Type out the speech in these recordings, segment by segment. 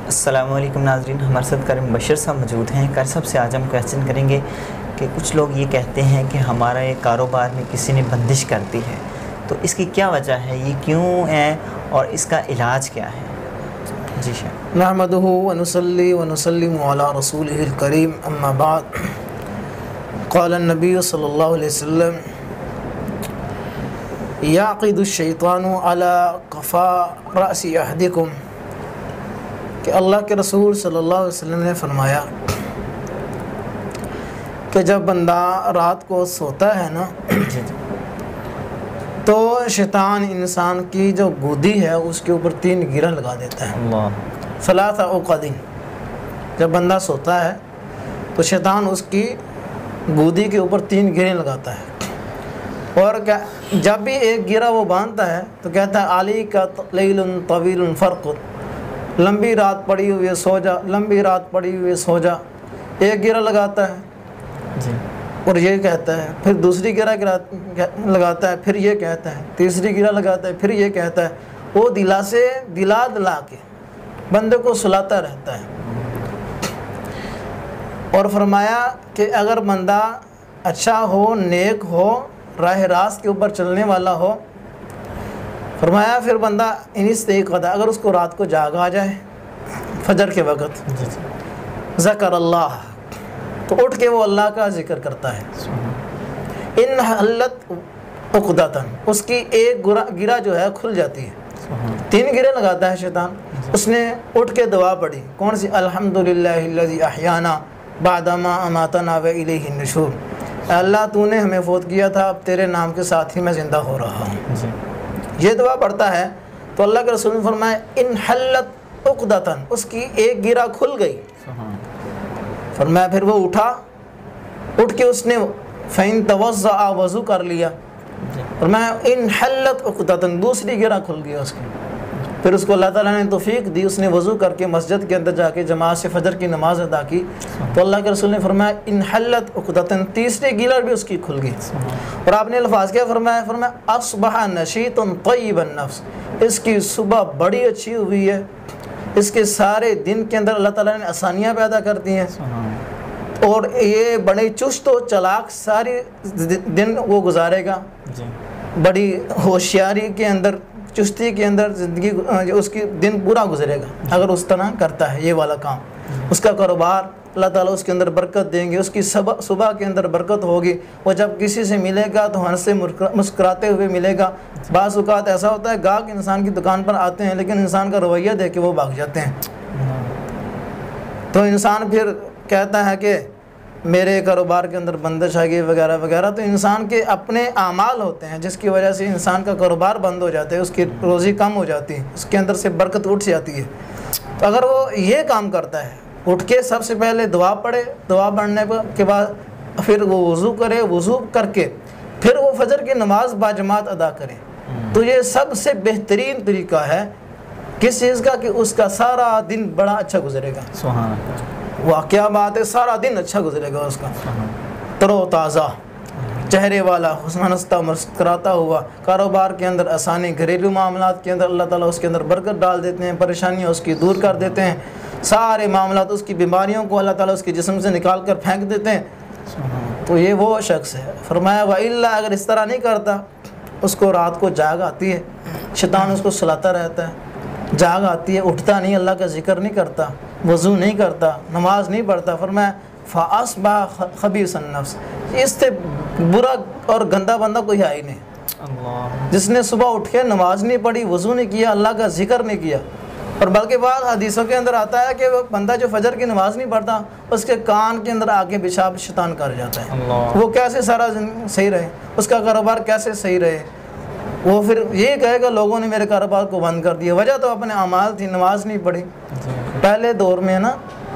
السلام علیکم ناظرین، ہمارے ساتھ کریم بشیر صاحب موجود ہیں۔ کریم صاحب سے آج ہم کویسچن کریں گے کہ کچھ لوگ یہ کہتے ہیں کہ ہمارا یہ کاروبار میں کسی نے بندش کر دی ہے، تو اس کی کیا وجہ ہے، یہ کیوں ہے اور اس کا علاج کیا ہے؟ جی شاہ نحمدہ ونصلی ونسلم علی رسولہ الکریم، اما بعد، قال النبی صلی اللہ علیہ وسلم یعقد الشیطان علی قفا رأس احدکم، کہ اللہ کے رسول صلی اللہ علیہ وسلم نے فرمایا کہ جب بندہ رات کو سوتا ہے نا تو شیطان انسان کی جو گودی ہے اس کے اوپر 3 گرہ لگا دیتا ہے۔ ثلاث عقد، جب بندہ سوتا ہے تو شیطان اس کی گودی کے اوپر 3 گرہیں لگاتا ہے، اور جب بھی ایک گرہ وہ باندھتا ہے تو کہتا ہے علی کا لیل طویل فرق، لمبی رات پڑی ہوئی سو جا، لمبی رات پڑی ہوئی سو جا۔ ایک گرہ لگاتا ہے اور یہ کہتا ہے، پھر دوسری گرہ لگاتا ہے، پھر یہ کہتا ہے، تیسری گرہ لگاتا ہے، پھر یہ کہتا ہے۔ وہ دلا سے دلا کے بندے کو سلاتا رہتا ہے۔ اور فرمایا کہ اگر بندہ اچھا ہو، نیک ہو، راہ راست کے اوپر چلنے والا ہو، فرمایا پھر بندہ انستیقظ، اگر اس کو رات کو جاگ آ جائے فجر کے وقت، ذکر اللہ، تو اٹھ کے وہ اللہ کا ذکر کرتا ہے۔ ان حلت عقدۃ، اس کی ایک گرہ جو ہے کھل جاتی ہے۔ 3 گرہ لگاتا ہے شیطان۔ اس نے اٹھ کے دعا پڑھی، کون سی؟ الحمدللہ الذی احیانا بعد ما اماتنا والیہ النشور، اے اللہ تو نے ہمیں فوت کیا تھا، اب تیرے نام کے ساتھ ہی میں زندہ ہو رہا ہوں۔ یہ دعا پڑھتا ہے تو اللہ کے رسول نے فرمایا ان حلت عقدۃ، اس کی ایک گرہ کھل گئی۔ فرمایا پھر وہ اٹھ کے اس نے فَإِن تَوَضَّعَ، وضو کر لیا۔ فرمایا ان حلت عقدۃ، دوسری گرہ کھل گیا اس کی۔ پھر اس کو اللہ تعالیٰ نے توفیق دی، اس نے وضو کر کے مسجد کے اندر جا کے جماعت سے فجر کی نماز ادا کی، تو اللہ کے رسول نے فرمایا ان حلت عقدۃ، تیسری گرہ بھی اس کی کھل گئی۔ اور آپ نے الفاظ کیا فرمایا؟ اصبح نشیط طیب النفس، اس کی صبح بڑی اچھی ہوئی ہے، اس کے سارے دن کے اندر اللہ تعالیٰ نے آسانیاں پیدا کر دی ہیں، اور یہ بڑے چست و چلاک ساری دن وہ گزارے گا، بڑی ہوشیاری کے اندر، چستی کے اندر زندگی، اس کی دن پورا گزرے گا اگر اس طرح کرتا ہے یہ والا کام۔ اس کا کاروبار اللہ تعالیٰ اس کے اندر برکت دیں گے، اس کی صبح کے اندر برکت ہوگی، وہ جب کسی سے ملے گا تو ہنس سے مسکراتے ہوئے ملے گا۔ بعض اوقات ایسا ہوتا ہے گاہک انسان کی دکان پر آتے ہیں لیکن انسان کا رویہ دیکھ کے وہ بھاگ جاتے ہیں، تو انسان پھر کہتا ہے کہ میرے کاروبار کے اندر بندش آ گئی وغیرہ وغیرہ۔ تو انسان کے اپنے اعمال ہوتے ہیں جس کی وجہ سے انسان کا کاروبار بند ہو جاتا ہے، اس کی روزی کم ہو جاتی ہے، اس کے اندر سے برکت اٹھ جاتی ہے۔ تو اگر وہ یہ کام کرتا ہے، اٹھ کے سب سے پہلے دعا پڑھے، دعا پڑھنے کے بعد پھر وہ وضو کرے، وضو کر کے پھر وہ فجر کی نماز باجماعت ادا کرے، تو یہ سب سے بہترین طریقہ ہے کس چیز کا؟ کہ اس کا سارا دن بڑا اچھا گزرے گا۔ سبحان اللہ، واہ کیا بات ہے، سارا دن اچھا گزرے گا اس کا، تر و تازہ چہرے والا، ہنستا مسکراتا ہوا، کاروبار کے اندر آسانی، گھریلو معاملات کے اندر اللہ تعالیٰ اس کے اندر برکت ڈال دیتے ہیں، پریشانیاں اس کی دور کر دیتے ہیں، سارے معاملات، اس کی بیماریوں کو اللہ تعالیٰ اس کے جسم سے نکال کر پھینک دیتے ہیں۔ تو یہ وہ شخص ہے۔ فرمایا وَإِلَّا، اگر اس طرح نہیں کرتا، اس کو رات کو جاگ آتی ہے، شیطان اس کو سلاتا رہتا ہے، جاگ آتی ہے، اٹھتا نہیں، اللہ کا ذکر نہیں کرتا، وضو نہیں کرتا، نماز نہیں پڑھتا، فرمایا فَأَصْبَحَ خَبِيثَ النَّفْسِ، اس سے برا اور گندا بندہ کوئی ہے ہی نہیں، جس نے صبح اٹھ کے نماز نہیں پڑھی، وضو نہیں کیا، اللہ کا ذکر نہیں کیا۔ اور بلکہ بعض حدیثوں کے اندر آتا ہے کہ وہ بندہ جو فجر کی نماز نہیں پڑھتا، اس کے کان کے اندر آ کے پیشاب شیطان کر جاتا ہے، وہ کیسے سارا صحیح رہے، اس کا کاروبار کیسے صحیح رہے؟ وہ پھر یہ کہے گا لوگوں نے میرے کاروبار کو بند کر دیا، وجہ تو اپنے اعمال تھی، نماز نہیں پڑھی۔ پہلے دور میں نا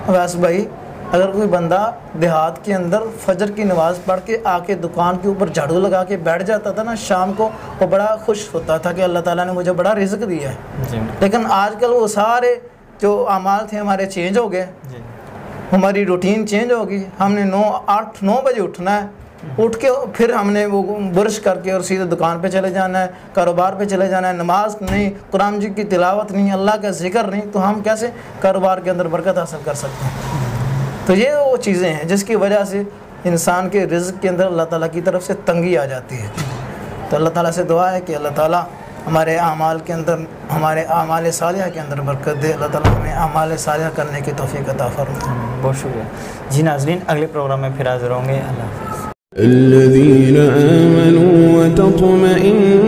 ویس بھائی، اگر کوئی بندہ دیہات کے اندر فجر کی نماز پڑھ کے آ کے دکان کے اوپر جھاڑو لگا کے بیٹھ جاتا تھا نا شام کو، وہ بڑا خوش ہوتا تھا کہ اللہ تعالیٰ نے مجھے بڑا رزق دیا ہے۔ لیکن آج کل وہ سارے جو اعمال تھے ہمارے چینج ہو گئے، ہماری روٹین چینج ہوگی، ہم نے 8-9 بجے اٹھنا ہے، اٹھ کے پھر ہم نے وہ برش کر کے اور سیدھے دکان پہ چلے جانا ہے، کاروبار پہ چلے جانا ہے، نماز نہیں، قرآن جی کی تلاوت نہیں، اللہ کا ذکر نہیں، تو ہم کیسے کاروبار کے اندر برکت حاصل کر سکتے ہیں؟ تو یہ وہ چیزیں ہیں جس کی وجہ سے انسان کے رزق کے اندر اللہ تعالیٰ کی طرف سے تنگی آ جاتی ہے۔ تو اللہ تعالیٰ سے دعا ہے کہ اللہ تعالیٰ ہمارے اعمال کے اندر، ہمارے اعمال صالحہ کے اندر برکت دے، اللہ تعالیٰ ہمیں اعمال صالحہ کرنے کی توفیق عطا فرمائے۔ بہت شکریہ جی۔ ناظرین اگلے پروگرام میں پھر حاضر ہوں گے، اللہ حافظ۔ الذين آمنوا وتطمئن